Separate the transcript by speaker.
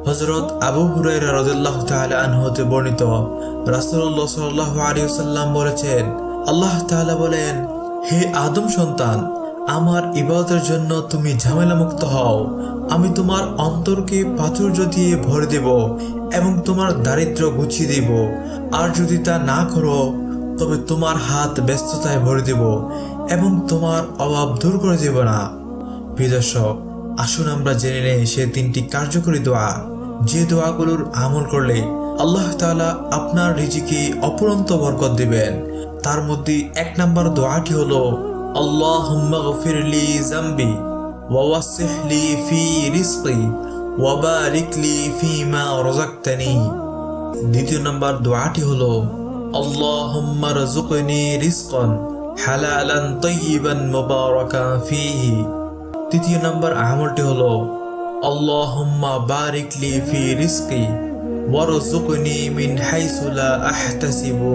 Speaker 1: হযরত আবু হুরায়রা রাদিয়াল্লাহু তাআলা আনহু হতে বর্ণিত, রাসূলুল্লাহ সাল্লাল্লাহু আলাইহি ওয়াসাল্লাম বলেছেন, আল্লাহ তাআলা বলেন, হে আদম সন্তান, আমার ইবাদতের জন্য তুমি ঝামেলা মুক্ত হও। আমি তোমার অন্তরকে প্রাচুর্য দিয়ে ভরে দেব এবং তোমার দারিদ্র্য ঘুচিয়ে দেব। আর যদি তা না করো তবে তোমার হাত ব্যস্ততায় ভরে দেব এবং তোমার অভাব দূর করে দেব না। প্রিয় দর্শক, আসুন আমরা জেনে নেই সে তিনটি কার্যকরী দোয়া, যে দোয়াগুলোর আমল করলে আল্লাহ তাআলা আপনার রিজিকে অপরন্ত বরকত দিবেন। তার মধ্যে 1 নম্বর দোয়াটি হলো, আল্লাহুম্মা গফিরলি যামবি ওয়া ওয়াসসিহলি ফি রিজকি ওয়া বারিক লি ফিমা রাযাকতানি। দ্বিতীয় নম্বর দোয়াটি হলো, আল্লাহুম্মা রযুকনি রিজকান হালালান তাইয়িবান মুবারাকান ফীহি। তৃতীয় নম্বর আমলটি হলো, আল্লাহুম্মা বারিক লি ফি রিজকি ওয়ারযুকনি মিন হাইসু লা আহতাসিবু।